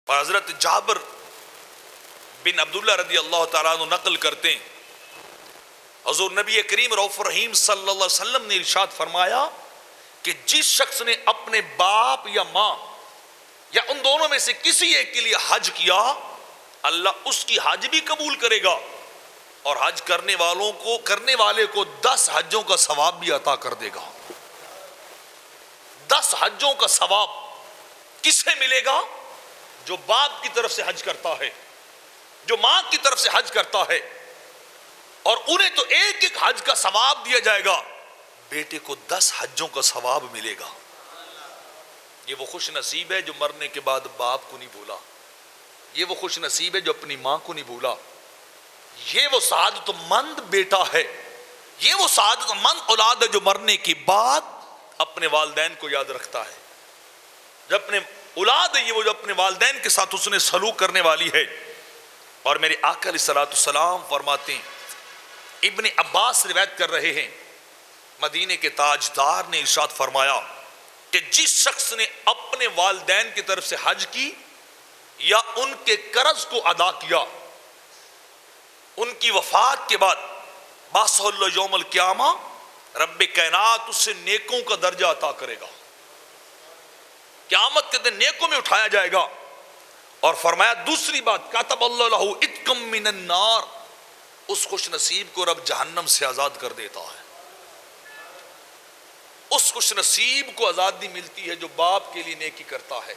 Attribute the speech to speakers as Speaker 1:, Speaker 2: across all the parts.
Speaker 1: اور حضرت جابر بن عبداللہ رضی اللہ تعالیٰ عنہ نقل کرتے ہیں، حضور نبی کریم رؤوف رحیم صلی اللہ علیہ وسلم نے ارشاد فرمایا کہ جس شخص نے اپنے باپ یا ماں یا ان دونوں میں سے کسی ایک کے لیے حج کیا، اللہ اس کی حج بھی قبول کرے گا اور حج کرنے والے کو 10 حجوں کا ثواب بھی عطا کر دے گا۔ 10 حجوں کا ثواب کسے ملے گا؟ جو باپ کی طرف سے حج کرتا ہے، جو ماں کی طرف سے حج کرتا ہے، اور انہیں تو ایک ایک حج کا ثواب دیا جائے گا، بیٹے کو 10 حجوں کا ثواب ملے گا۔ یہ وہ خوش نصیب ہے جو مرنے کے بعد باپ کو نہیں بھولا، یہ وہ خوش نصیب ہے جو اپنی ماں کو نہیں بھولا، یہ وہ سعادت مند بیٹا ہے، یہ وہ سعادت مند اولاد ہے جو مرنے کے بعد اپنے والدین کو یاد رکھتا ہے، جو اپنے اولاد ہے یہ وہ جو اپنے والدین کے ساتھ اس نے سلوک کرنے والی ہے۔ اور میرے آقا علیہ الصلوۃ والسلام فرماتے ہیں، ابن عباس روایت کر رہے ہیں، مدینے کے تاجدار نے ارشاد فرمایا کہ جس شخص نے اپنے والدین کی طرف سے حج کی یا ان کے قرض کو ادا کیا، ان کی وفات کے بعد باسہ اللہ یوم القیامہ رب کائنات اس سے نیکوں کا درجہ عطا کرے گا، قیامت کے دن نیکوں میں اٹھایا جائے گا۔ اور فرمایا دوسری بات، کاتب اللہ لہ اتقم من النار، اس خوش نصیب کو رب جہنم سے آزاد کر دیتا ہے۔ اس خوش نصیب کو آزادی ملتی ہے جو باپ کے لیے نیکی کرتا ہے،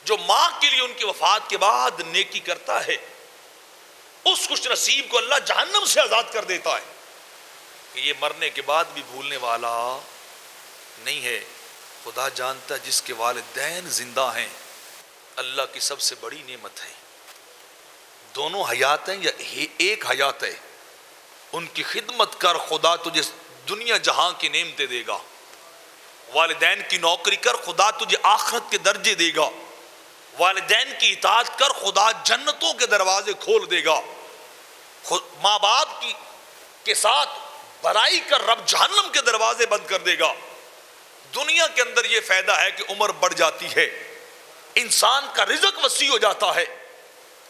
Speaker 1: جو ماں کے لیے ان کی وفات کے بعد نیکی کرتا ہے، اس خوش نصیب کو اللہ جہنم سے آزاد کر دیتا ہے کہ یہ مرنے کے بعد بھی بھولنے والا نہیں ہے۔ خدا جانتا ہے جس کے والدین زندہ ہیں اللہ کی سب سے بڑی نعمت ہے، دونوں حیات ہیں یا ایک حیات ہے، ان کی خدمت کر، خدا تجھے دنیا جہاں کی نعمتیں دے گا۔ والدین کی نوکری کر، خدا تجھے آخرت کے درجے دے گا۔ والدین کی اطاعت کر، خدا جنتوں کے دروازے کھول دے گا۔ ماں باپ کے ساتھ برائی کر، رب جہنم کے دروازے بند کر دے گا۔ دنیا کے اندر یہ فائدہ ہے کہ عمر بڑھ جاتی ہے، انسان کا رزق وسیع ہو جاتا ہے،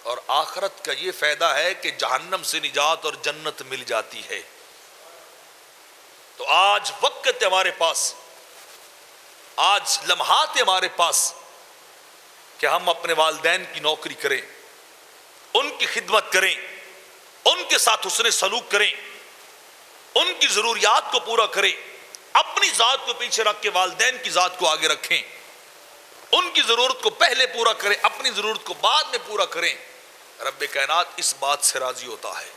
Speaker 1: اور آخرت کا یہ فائدہ ہے کہ جہنم سے نجات اور جنت مل جاتی ہے۔ تو آج وقت ہے ہمارے پاس، آج لمحات ہے ہمارے پاس کہ ہم اپنے والدین کی نوکری کریں، ان کی خدمت کریں، ان کے ساتھ حسن سلوک کریں، ان کی ضروریات کو پورا کریں، اپنی ذات کو پیچھے رکھ کے والدین کی ذات کو آگے رکھیں، ان کی ضرورت کو پہلے پورا کریں، اپنی ضرورت کو بعد میں پورا کریں۔ رب کائنات اس بات سے راضی ہوتا ہے۔